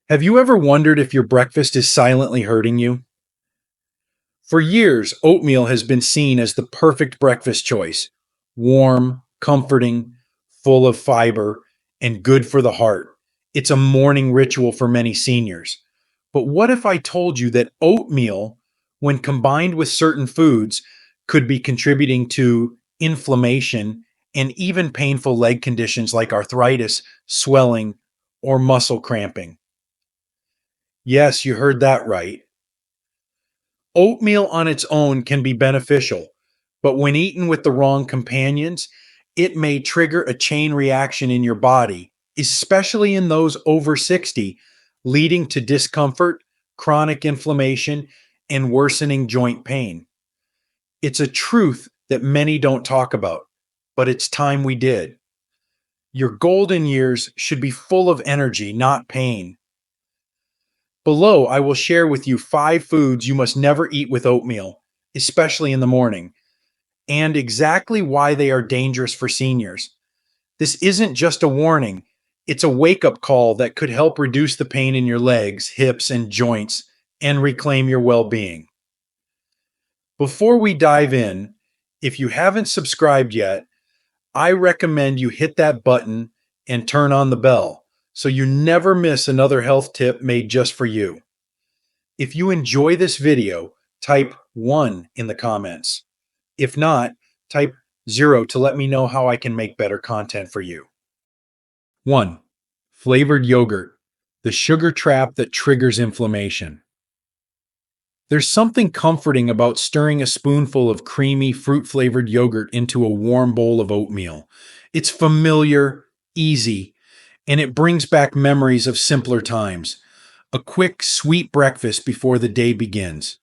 Have you ever wondered if your breakfast is silently hurting you? For years, oatmeal has been seen as the perfect breakfast choice: warm, comforting, full of fiber, and good for the heart. It's a morning ritual for many seniors. But what if I told you that oatmeal, when combined with certain foods, could be contributing to inflammation and even painful leg conditions like arthritis, swelling, or muscle cramping? Yes, you heard that right. Oatmeal on its own can be beneficial, but when eaten with the wrong companions, it may trigger a chain reaction in your body, especially in those over 60, leading to discomfort, chronic inflammation, and worsening joint pain. It's a truth that many don't talk about, but it's time we did. Your golden years should be full of energy, not pain. Below, I will share with you 5 foods you must never eat with oatmeal, especially in the morning, and exactly why they are dangerous for seniors. This isn't just a warning, it's a wake up call that could help reduce the pain in your legs, hips, and joints and reclaim your well being. Before we dive in, if you haven't subscribed yet, I recommend you hit that button and turn on the bell so you never miss another health tip made just for you. If you enjoy this video, type 1 in the comments. If not, type 0 to let me know how I can make better content for you. 1. Flavored yogurt, the sugar trap that triggers inflammation. There's something comforting about stirring a spoonful of creamy, fruit-flavored yogurt into a warm bowl of oatmeal. It's familiar, easy, and it brings back memories of simpler times. A quick, sweet breakfast before the day begins.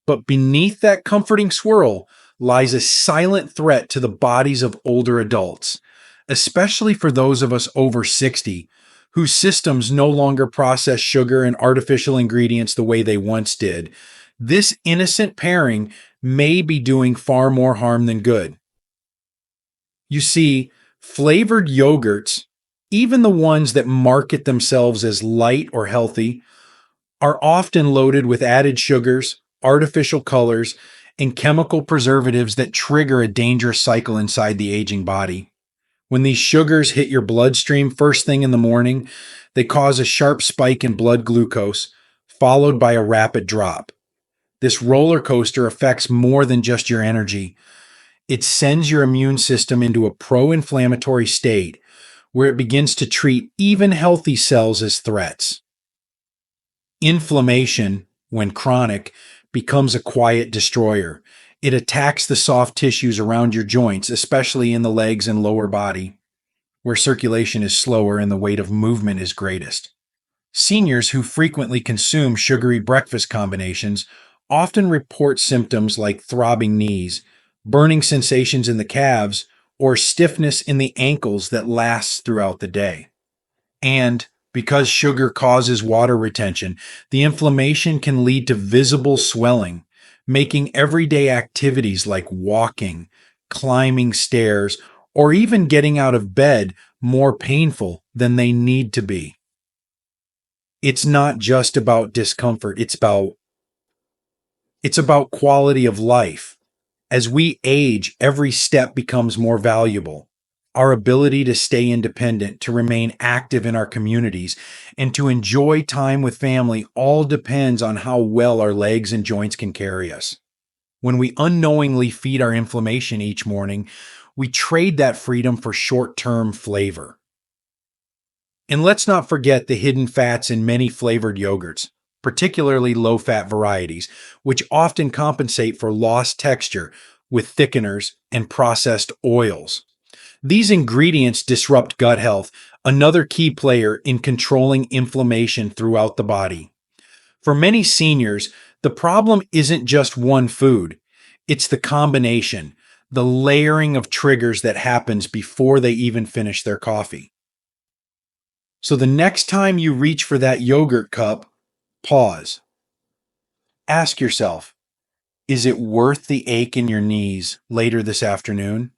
But beneath that comforting swirl lies a silent threat to the bodies of older adults, especially for those of us over 60, whose systems no longer process sugar and artificial ingredients the way they once did. This innocent pairing may be doing far more harm than good. You see, flavored yogurts, even the ones that market themselves as light or healthy, are often loaded with added sugars, artificial colors, and chemical preservatives that trigger a dangerous cycle inside the aging body. When these sugars hit your bloodstream first thing in the morning, they cause a sharp spike in blood glucose, followed by a rapid drop. This roller coaster affects more than just your energy. It sends your immune system into a pro-inflammatory state where it begins to treat even healthy cells as threats. Inflammation, when chronic, becomes a quiet destroyer. It attacks the soft tissues around your joints, especially in the legs and lower body, where circulation is slower and the weight of movement is greatest. Seniors who frequently consume sugary breakfast combinations often report symptoms like throbbing knees, burning sensations in the calves, or stiffness in the ankles that lasts throughout the day. And because sugar causes water retention, the inflammation can lead to visible swelling, making everyday activities like walking, climbing stairs, or even getting out of bed more painful than they need to be. It's not just about discomfort, it's about quality of life. As we age, every step becomes more valuable. Our ability to stay independent, to remain active in our communities, and to enjoy time with family all depends on how well our legs and joints can carry us. When we unknowingly feed our inflammation each morning, we trade that freedom for short-term flavor. And let's not forget the hidden fats in many flavored yogurts, particularly low-fat varieties, which often compensate for lost texture with thickeners and processed oils. These ingredients disrupt gut health, another key player in controlling inflammation throughout the body. For many seniors, the problem isn't just one food, it's the combination, the layering of triggers that happens before they even finish their coffee. So the next time you reach for that yogurt cup, pause. Ask yourself, is it worth the ache in your knees later this afternoon?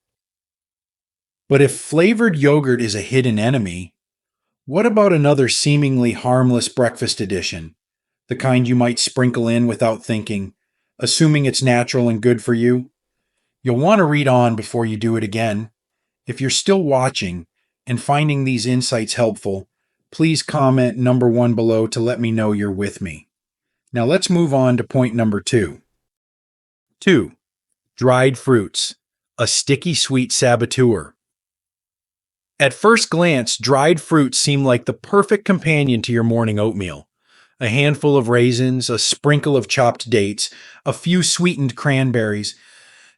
But if flavored yogurt is a hidden enemy, What about another seemingly harmless breakfast edition? The kind you might sprinkle in without thinking, assuming it's natural and good for you? You'll want to read on before you do it again. If you're still watching and finding these insights helpful, please comment number 1 below to let me know you're with me. Now let's move on to point number 2. 2. Dried fruits, a sticky sweet saboteur. At first glance, dried fruits seem like the perfect companion to your morning oatmeal. A handful of raisins, a sprinkle of chopped dates, a few sweetened cranberries.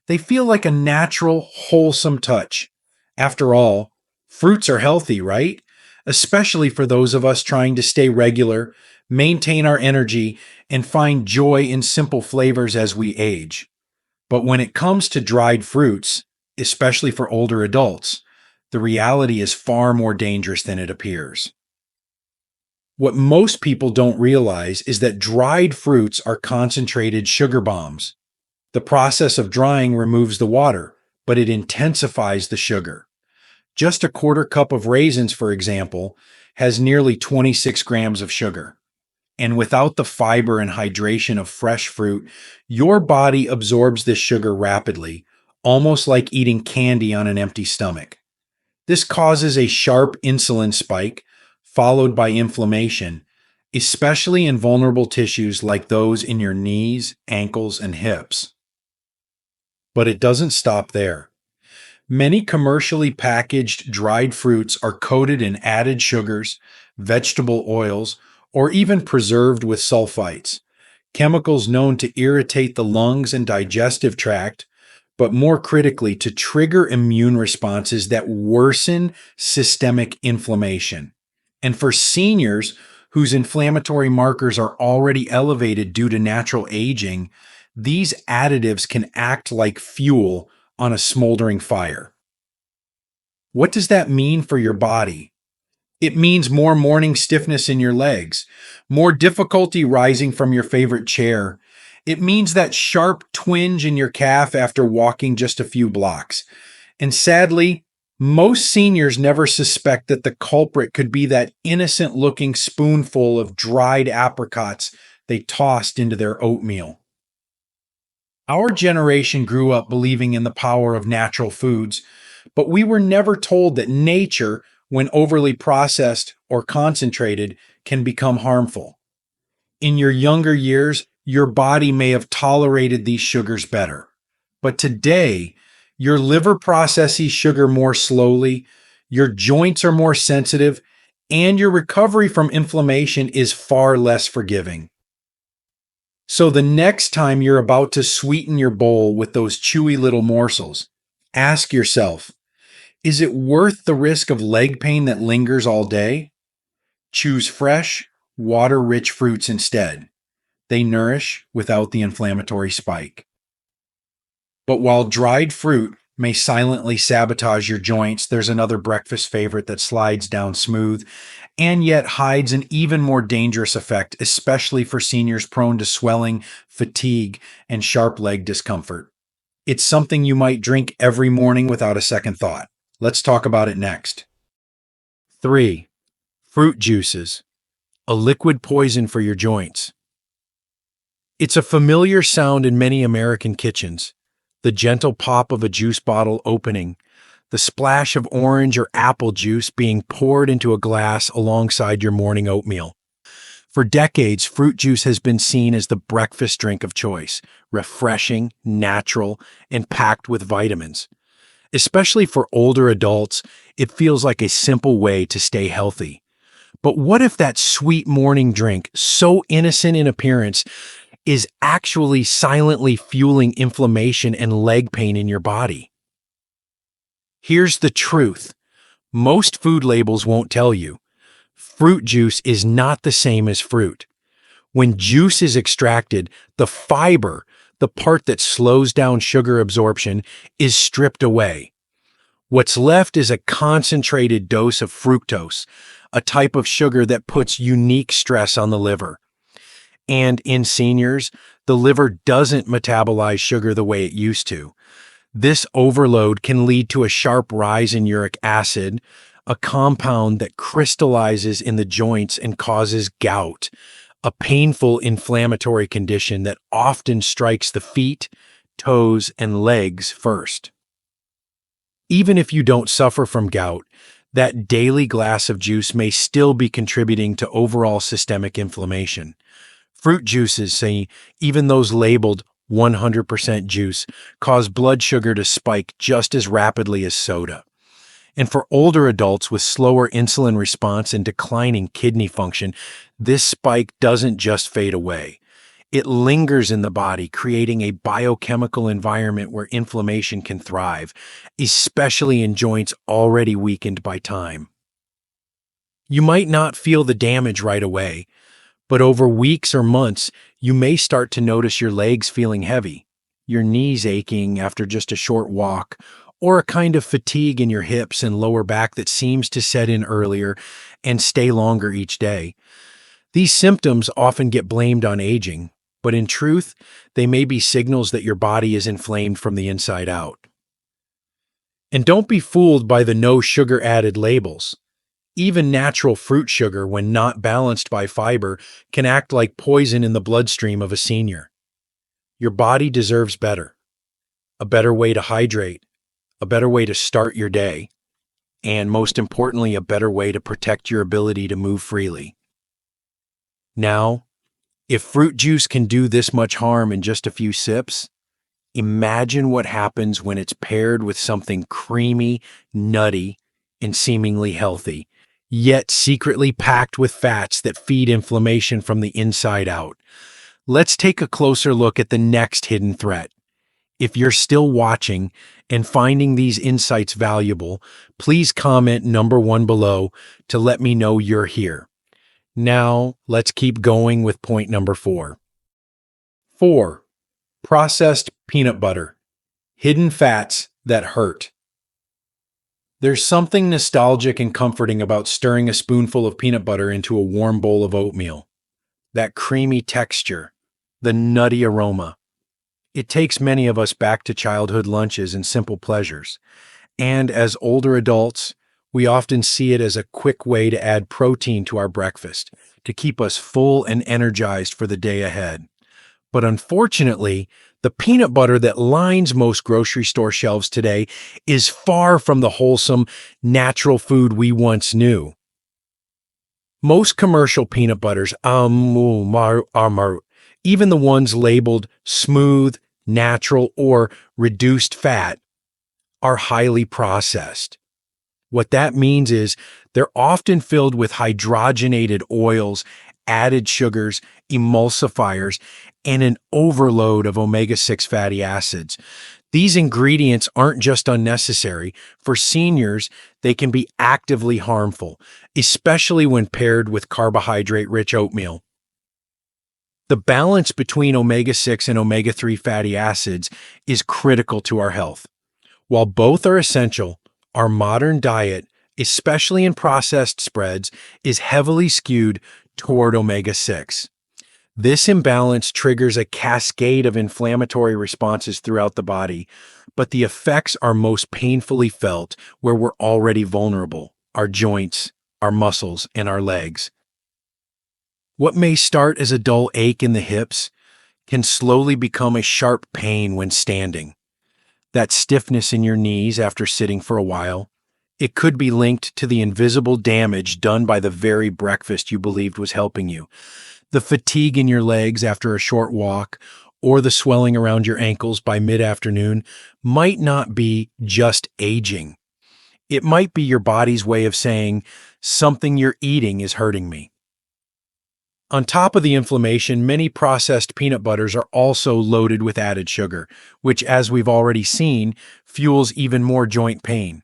They feel like a natural, wholesome touch. After all, fruits are healthy, right? Especially for those of us trying to stay regular, maintain our energy, and find joy in simple flavors as we age. But when it comes to dried fruits, especially for older adults, the reality is far more dangerous than it appears. What most people don't realize is that dried fruits are concentrated sugar bombs. The process of drying removes the water, but it intensifies the sugar. Just a quarter cup of raisins, for example, has nearly 26 grams of sugar. And without the fiber and hydration of fresh fruit, your body absorbs this sugar rapidly, almost like eating candy on an empty stomach. This causes a sharp insulin spike, followed by inflammation, especially in vulnerable tissues like those in your knees, ankles, and hips. But it doesn't stop there. Many commercially packaged dried fruits are coated in added sugars, vegetable oils, or even preserved with sulfites, chemicals known to irritate the lungs and digestive tract, but more critically, to trigger immune responses that worsen systemic inflammation. And for seniors whose inflammatory markers are already elevated due to natural aging, these additives can act like fuel on a smoldering fire. What does that mean for your body? It means more morning stiffness in your legs, more difficulty rising from your favorite chair. It means that sharp twinge in your calf after walking just a few blocks. And sadly, most seniors never suspect that the culprit could be that innocent-looking spoonful of dried apricots they tossed into their oatmeal. Our generation grew up believing in the power of natural foods, but we were never told that nature, when overly processed or concentrated, can become harmful. In your younger years, your body may have tolerated these sugars better. But today, your liver processes sugar more slowly, your joints are more sensitive, and your recovery from inflammation is far less forgiving. So the next time you're about to sweeten your bowl with those chewy little morsels, ask yourself, is it worth the risk of leg pain that lingers all day? Choose fresh, water-rich fruits instead. They nourish without the inflammatory spike. But while dried fruit may silently sabotage your joints, there's another breakfast favorite that slides down smooth and yet hides an even more dangerous effect, especially for seniors prone to swelling, fatigue, and sharp leg discomfort. It's something you might drink every morning without a second thought. Let's talk about it next. 3. Fruit juices, a liquid poison for your joints. It's a familiar sound in many American kitchens. The gentle pop of a juice bottle opening, the splash of orange or apple juice being poured into a glass alongside your morning oatmeal. For decades, fruit juice has been seen as the breakfast drink of choice, refreshing, natural, and packed with vitamins. Especially for older adults, it feels like a simple way to stay healthy. But what if that sweet morning drink, so innocent in appearance, is actually silently fueling inflammation and leg pain in your body? Here's the truth. Most food labels won't tell you. Fruit juice is not the same as fruit. When juice is extracted, the fiber, the part that slows down sugar absorption, is stripped away. What's left is a concentrated dose of fructose, a type of sugar that puts unique stress on the liver. And in seniors, the liver doesn't metabolize sugar the way it used to. This overload can lead to a sharp rise in uric acid, a compound that crystallizes in the joints and causes gout, a painful inflammatory condition that often strikes the feet, toes, and legs first. Even if you don't suffer from gout, that daily glass of juice may still be contributing to overall systemic inflammation. Fruit juices, say, even those labeled 100% juice, cause blood sugar to spike just as rapidly as soda. And for older adults with slower insulin response and declining kidney function, this spike doesn't just fade away. It lingers in the body, creating a biochemical environment where inflammation can thrive, especially in joints already weakened by time. You might not feel the damage right away, but over weeks or months, you may start to notice your legs feeling heavy, your knees aching after just a short walk, or a kind of fatigue in your hips and lower back that seems to set in earlier and stay longer each day. These symptoms often get blamed on aging, but in truth, they may be signals that your body is inflamed from the inside out. And don't be fooled by the no sugar added labels. Even natural fruit sugar, when not balanced by fiber, can act like poison in the bloodstream of a senior. Your body deserves better. A better way to hydrate, a better way to start your day, and most importantly, a better way to protect your ability to move freely. Now, if fruit juice can do this much harm in just a few sips, imagine what happens when it's paired with something creamy, nutty, and seemingly healthy, yet secretly packed with fats that feed inflammation from the inside out. Let's take a closer look at the next hidden threat. If you're still watching and finding these insights valuable, please comment number 1 below to let me know you're here. Now, let's keep going with point number 4. 4. Processed peanut butter. Hidden fats that hurt. There's something nostalgic and comforting about stirring a spoonful of peanut butter into a warm bowl of oatmeal. That creamy texture, the nutty aroma. It takes many of us back to childhood lunches and simple pleasures. And as older adults, we often see it as a quick way to add protein to our breakfast, to keep us full and energized for the day ahead. But unfortunately, the peanut butter that lines most grocery store shelves today is far from the wholesome, natural food we once knew. Most commercial peanut butters, even the ones labeled smooth, natural, or reduced fat, are highly processed. What that means is they're often filled with hydrogenated oils, added sugars, emulsifiers, and an overload of omega-6 fatty acids. These ingredients aren't just unnecessary. For seniors, they can be actively harmful, especially when paired with carbohydrate-rich oatmeal. The balance between omega-6 and omega-3 fatty acids is critical to our health. While both are essential, our modern diet, especially in processed spreads, is heavily skewed toward omega-6. This imbalance triggers a cascade of inflammatory responses throughout the body, but the effects are most painfully felt where we're already vulnerable: our joints, our muscles, and our legs. What may start as a dull ache in the hips can slowly become a sharp pain when standing. That stiffness in your knees after sitting for a while, it could be linked to the invisible damage done by the very breakfast you believed was helping you. The fatigue in your legs after a short walk, or the swelling around your ankles by mid-afternoon might not be just aging. It might be your body's way of saying, something you're eating is hurting me. On top of the inflammation, many processed peanut butters are also loaded with added sugar, which, as we've already seen, fuels even more joint pain.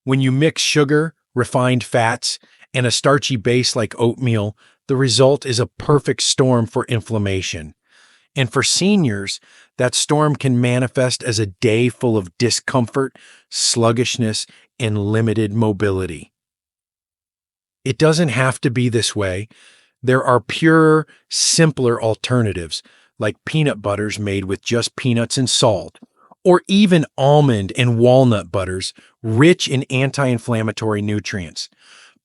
When you mix sugar, refined fats, and a starchy base like oatmeal, the result is a perfect storm for inflammation. And for seniors, that storm can manifest as a day full of discomfort, sluggishness, and limited mobility. It doesn't have to be this way. There are purer, simpler alternatives, like peanut butters made with just peanuts and salt, or even almond and walnut butters, rich in anti-inflammatory nutrients.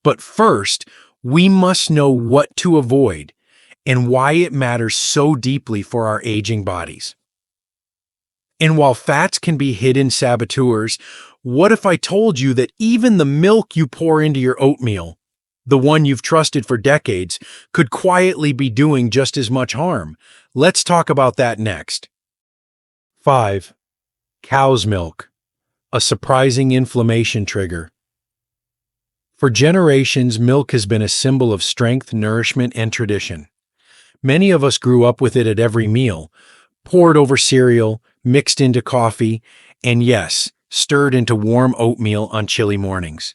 But first, we must know what to avoid and why it matters so deeply for our aging bodies. And while fats can be hidden saboteurs, what if I told you that even the milk you pour into your oatmeal, the one you've trusted for decades, could quietly be doing just as much harm? Let's talk about that next. 5. Cow's milk, a surprising inflammation trigger. For generations, milk has been a symbol of strength, nourishment, and tradition. Many of us grew up with it at every meal, poured over cereal, mixed into coffee, and yes, stirred into warm oatmeal on chilly mornings.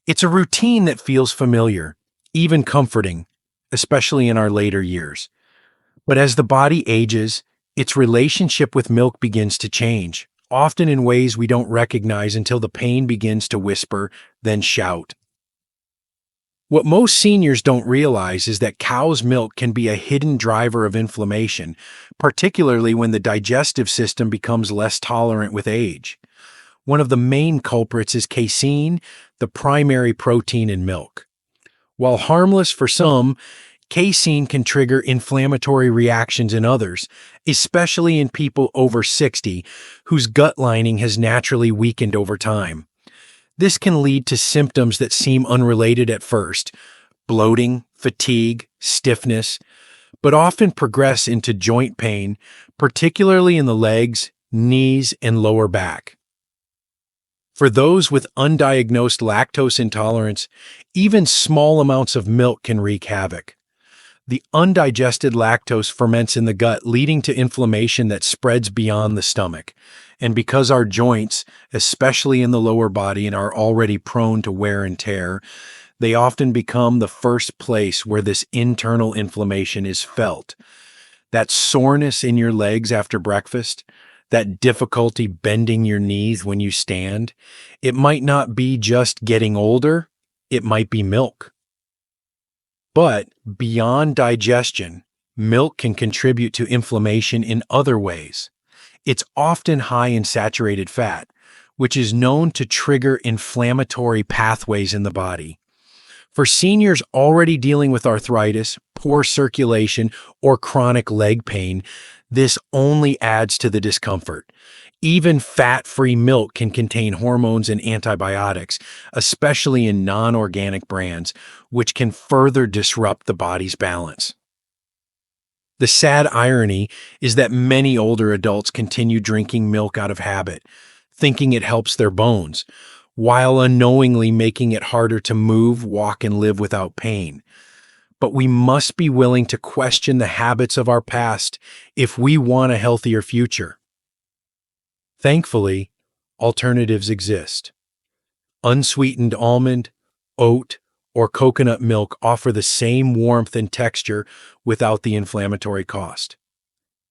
It's a routine that feels familiar, even comforting, especially in our later years. But as the body ages, its relationship with milk begins to change, often in ways we don't recognize until the pain begins to whisper, then shout. What most seniors don't realize is that cow's milk can be a hidden driver of inflammation, particularly when the digestive system becomes less tolerant with age. One of the main culprits is casein, the primary protein in milk. While harmless for some, casein can trigger inflammatory reactions in others, especially in people over 60 whose gut lining has naturally weakened over time. This can lead to symptoms that seem unrelated at first: bloating, fatigue, stiffness, but often progress into joint pain, particularly in the legs, knees, and lower back. For those with undiagnosed lactose intolerance, even small amounts of milk can wreak havoc. The undigested lactose ferments in the gut, leading to inflammation that spreads beyond the stomach. And because our joints, especially in the lower body, are already prone to wear and tear, they often become the first place where this internal inflammation is felt. That soreness in your legs after breakfast, that difficulty bending your knees when you stand, it might not be just getting older, it might be milk. But beyond digestion, milk can contribute to inflammation in other ways. It's often high in saturated fat, which is known to trigger inflammatory pathways in the body. For seniors already dealing with arthritis, poor circulation, or chronic leg pain, this only adds to the discomfort. Even fat-free milk can contain hormones and antibiotics, especially in non-organic brands, which can further disrupt the body's balance. The sad irony is that many older adults continue drinking milk out of habit, thinking it helps their bones, while unknowingly making it harder to move, walk, and live without pain. But we must be willing to question the habits of our past if we want a healthier future. Thankfully, alternatives exist. Unsweetened almond, oat, or coconut milk offer the same warmth and texture without the inflammatory cost.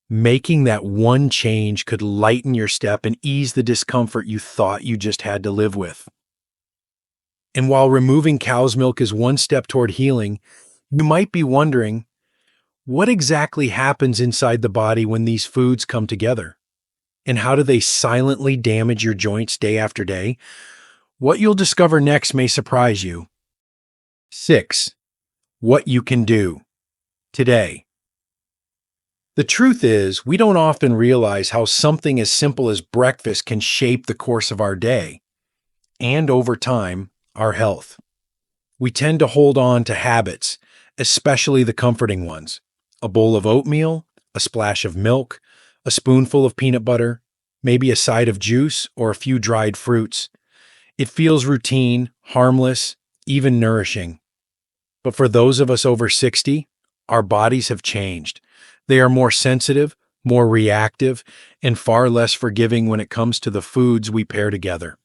Making that one change could lighten your step and ease the discomfort you thought you just had to live with. And while removing cow's milk is one step toward healing, you might be wondering, what exactly happens inside the body when these foods come together? And how do they silently damage your joints day after day? What you'll discover next may surprise you. 6. What you can do today. The truth is, we don't often realize how something as simple as breakfast can shape the course of our day, and over time, our health. We tend to hold on to habits, especially the comforting ones: a bowl of oatmeal, a splash of milk, a spoonful of peanut butter, maybe a side of juice or a few dried fruits. It feels routine, harmless, even nourishing. But for those of us over 60, our bodies have changed. They are more sensitive, more reactive, and far less forgiving when it comes to the foods we pair together.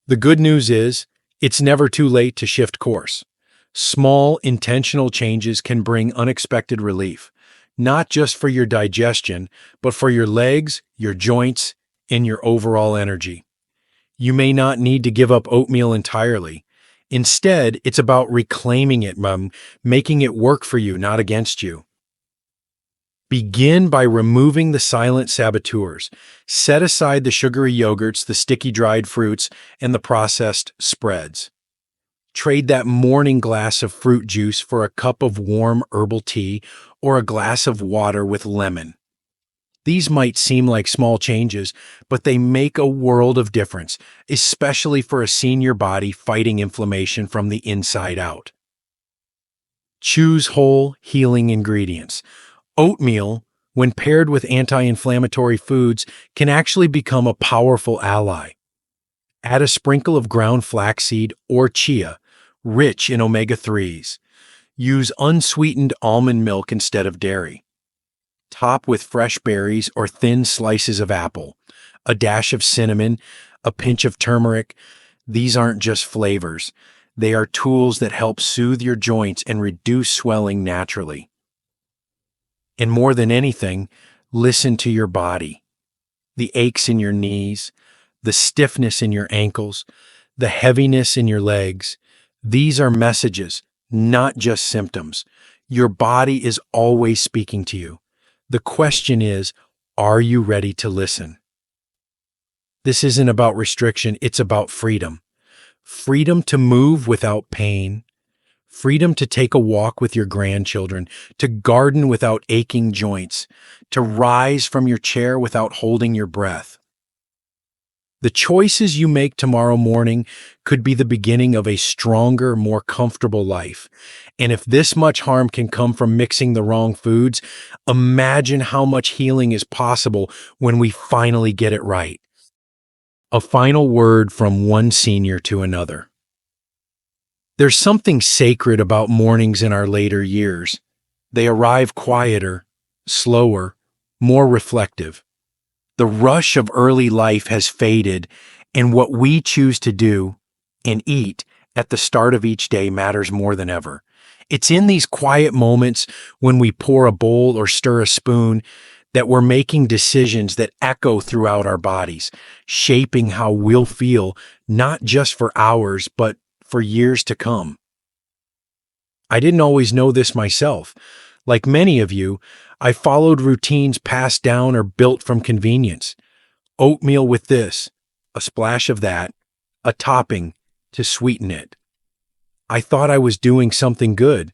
The good news is, it's never too late to shift course. Small, intentional changes can bring unexpected relief, not just for your digestion, but for your legs, your joints, and your overall energy. You may not need to give up oatmeal entirely. Instead, it's about reclaiming it, making it work for you, not against you. Begin by removing the silent saboteurs. Set aside the sugary yogurts, the sticky dried fruits, and the processed spreads. Trade that morning glass of fruit juice for a cup of warm herbal tea or a glass of water with lemon. These might seem like small changes, but they make a world of difference, especially for a senior body fighting inflammation from the inside out. Choose whole, healing ingredients. Oatmeal, when paired with anti-inflammatory foods, can actually become a powerful ally. Add a sprinkle of ground flaxseed or chia, rich in omega-3s. Use unsweetened almond milk instead of dairy. Top with fresh berries or thin slices of apple, a dash of cinnamon, a pinch of turmeric. These aren't just flavors. They are tools that help soothe your joints and reduce swelling naturally. And more than anything, listen to your body. The aches in your knees, the stiffness in your ankles, the heaviness in your legs. These are messages, not just symptoms. Your body is always speaking to you. The question is, are you ready to listen? This isn't about restriction, it's about freedom. Freedom to move without pain. Freedom to take a walk with your grandchildren, to garden without aching joints, to rise from your chair without holding your breath. The choices you make tomorrow morning could be the beginning of a stronger, more comfortable life. And if this much harm can come from mixing the wrong foods, imagine how much healing is possible when we finally get it right. A final word from one senior to another. There's something sacred about mornings in our later years. They arrive quieter, slower, more reflective. The rush of early life has faded, and what we choose to do and eat at the start of each day matters more than ever. It's in these quiet moments when we pour a bowl or stir a spoon that we're making decisions that echo throughout our bodies, shaping how we'll feel not just for hours, but for years to come. I didn't always know this myself. Like many of you, I followed routines passed down or built from convenience. Oatmeal with this, a splash of that, a topping to sweeten it. I thought I was doing something good,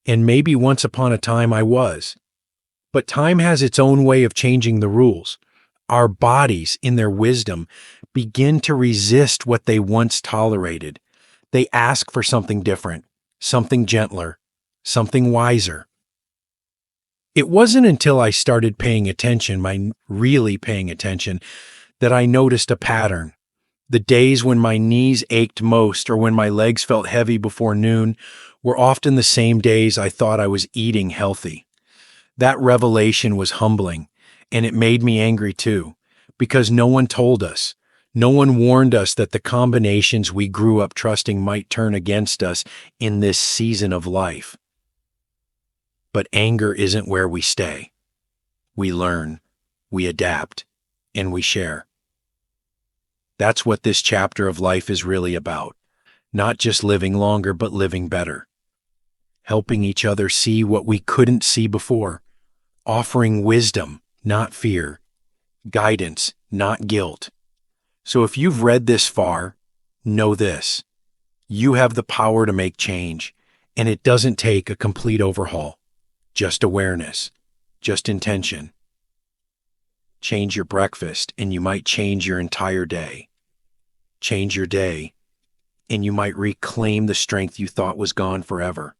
and maybe once upon a time I was. But time has its own way of changing the rules. Our bodies, in their wisdom, begin to resist what they once tolerated. They ask for something different, something gentler, something wiser. It wasn't until I started paying attention, really paying attention, that I noticed a pattern. The days when my knees ached most or when my legs felt heavy before noon were often the same days I thought I was eating healthy. That revelation was humbling, and it made me angry too, because no one told us. No one warned us that the combinations we grew up trusting might turn against us in this season of life. But anger isn't where we stay. We learn, we adapt, and we share. That's what this chapter of life is really about. Not just living longer, but living better. Helping each other see what we couldn't see before. Offering wisdom, not fear. Guidance, not guilt. So if you've read this far, know this. You have the power to make change, and it doesn't take a complete overhaul. Just awareness, just intention. Change your breakfast, and you might change your entire day. Change your day, and you might reclaim the strength you thought was gone forever.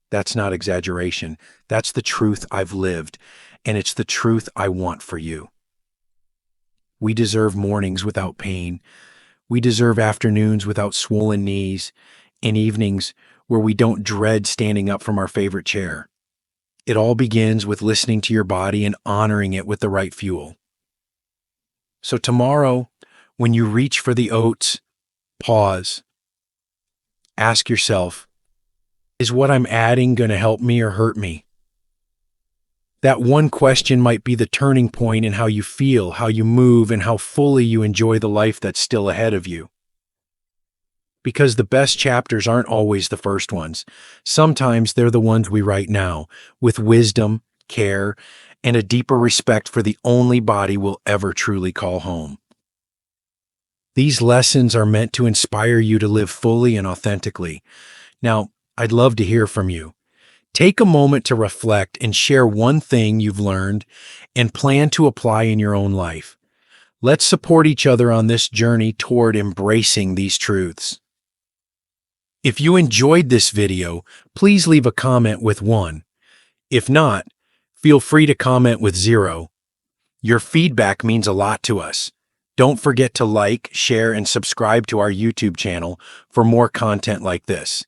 That's not exaggeration. That's the truth I've lived, and it's the truth I want for you. We deserve mornings without pain. We deserve afternoons without swollen knees, and evenings where we don't dread standing up from our favorite chair. It all begins with listening to your body and honoring it with the right fuel. So tomorrow, when you reach for the oats, pause. Ask yourself, is what I'm adding going to help me or hurt me? That one question might be the turning point in how you feel, how you move, and how fully you enjoy the life that's still ahead of you. Because the best chapters aren't always the first ones. Sometimes they're the ones we write now, with wisdom, care, and a deeper respect for the only body we'll ever truly call home. These lessons are meant to inspire you to live fully and authentically. Now, I'd love to hear from you. Take a moment to reflect and share one thing you've learned and plan to apply in your own life. Let's support each other on this journey toward embracing these truths. If you enjoyed this video, please leave a comment with 1. If not, feel free to comment with 0. Your feedback means a lot to us. Don't forget to like, share, and subscribe to our YouTube channel for more content like this.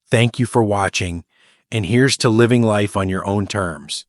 Thank you for watching, and here's to living life on your own terms.